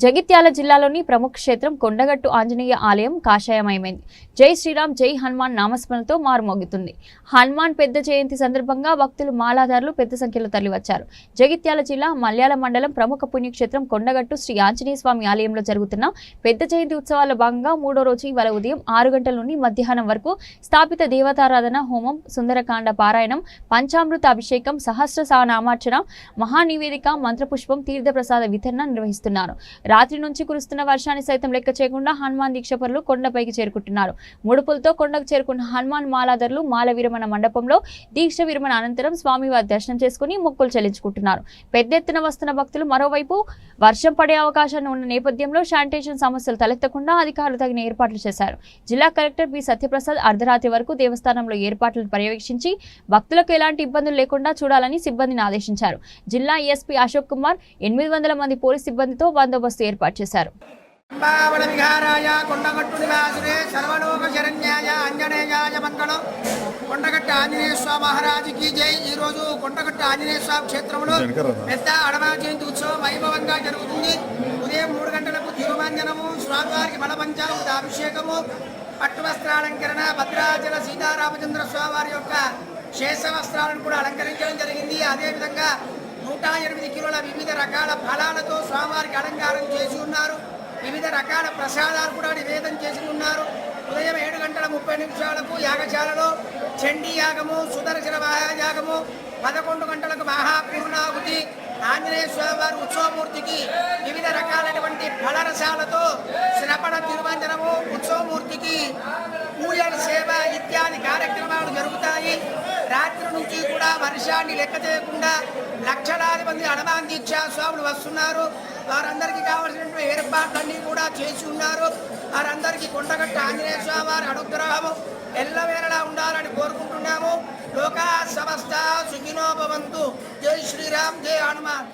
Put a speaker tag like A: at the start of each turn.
A: జగిత్యాల జిల్లాలోని ప్రముఖ క్షేత్రం కొండగట్టు ఆంజనేయ ఆలయం కాషాయమయమైంది. జై శ్రీరామ్ జై హనుమాన్ నామస్మరణతో మారుమోగుతుంది. హనుమాన్ పెద్ద జయంతి సందర్భంగా భక్తులు మాలాదారులు పెద్ద సంఖ్యలో తరలివచ్చారు. జగిత్యాల జిల్లా మల్యాల మండలం ప్రముఖ పుణ్యక్షేత్రం కొండగట్టు శ్రీ ఆంజనేయ స్వామి ఆలయంలో జరుగుతున్న పెద్ద జయంతి ఉత్సవాల్లో భాగంగా మూడో రోజు ఇవాళ ఉదయం 6 గంటల నుండి మధ్యాహ్నం వరకు స్థాపిత దేవతారాధన, హోమం, సుందరకాండ పారాయణం, పంచామృత అభిషేకం, సహస్ర నామార్చన, మహానివేదిక, మంత్రపుష్పం, తీర్థప్రసాద వితరణ నిర్వహిస్తున్నారు. రాత్రి నుంచి కురుస్తున్న వర్షాన్ని సైతం లెక్క చేయకుండా హనుమాన్ దీక్షపరులు కొండపైకి చేరుకుంటున్నారు. ముడుపులతో కొండకు చేరుకున్న హనుమాన్ మాలాదారులు మాల విరమణ మండపంలో దీక్ష విరమణ అనంతరం స్వామివారి దర్శనం చేసుకుని మొక్కులు చెల్లించుకుంటున్నారు. పెద్ద ఎత్తున వస్తున్న భక్తులు మరోవైపు వర్షం పడే అవకాశాన్ని ఉన్న నేపథ్యంలో శానిటేషన్ సమస్యలు తలెత్తకుండా అధికారులు తగిన ఏర్పాట్లు చేశారు. జిల్లా కలెక్టర్ బి సత్యప్రసాద్ అర్ధరాత్రి వరకు దేవస్థానంలో ఏర్పాట్లను పర్యవేక్షించి భక్తులకు ఎలాంటి ఇబ్బందులు లేకుండా చూడాలని సిబ్బందిని ఆదేశించారు. జిల్లా ఎస్పీ అశోక్ కుమార్ 800 మంది పోలీస్ సిబ్బందితో బందోబస్తు ఏర్పాటు చేశారు.
B: కొండగట్టు ఆంజనేయ స్వామి మహారాజుకి జై. ఈ రోజు కొండగట్టు ఆంజనేయ స్వామి క్షేత్రంలో పెద్ద అడవ జయంతి ఉత్సవం వైభవంగా జరుగుతుంది. ఉదయం 3 గంటలకు తిరుమంజనము, స్వామివారికి బలపంచామృత అభిషేకము, పట్టు వస్త్రాలంకరణ, భద్రాచల సీతారామచంద్ర స్వామివారి యొక్క శేష వస్త్రాలను కూడా అలంకరించడం జరిగింది. అదేవిధంగా 108 కిలోల వివిధ రకాల ఫలాలతో స్వామివారికి అలంకారం చేసి ఉన్నారు. వివిధ రకాల ప్రసాదాలు కూడా నివేదన చేసి ఉన్నారు. ఉదయం 7 గంటల 30 నిమిషాలకు యాగశాలలో చండీ యాగము, సుదర్శన మహాయాగము, 11 గంటలకు మహాపూర్ణాహుతి, ఆంజనేయ స్వామివారి ఉత్సవమూర్తికి వివిధ రకాలైనటువంటి ఫలరసాలతో శ్రవణ తిరుమంజనము, ఉత్సవమూర్తికి పూజల సేవ ఇత్యాది కార్యక్రమాలు జరుగుతాయి. రాత్రి నుంచి కూడా వర్షాన్ని లెక్క చేయకుండా లక్షలాది మంది హనుమాన్ దీక్షా స్వాములు వస్తున్నారు. వారందరికీ కావలసినటువంటి ఏర్పాట్లన్నీ కూడా చేసి ఉన్నారు. వారందరికీ కొండగట్టు ఆంజనేయ స్వామి వారి అనుగ్రహము ఎల్లవేళలా ఉండాలని కోరుకుంటున్నాము. లోకా సమస్త సుఖినో భవంతు. జై శ్రీరామ్ జై హనుమాన్.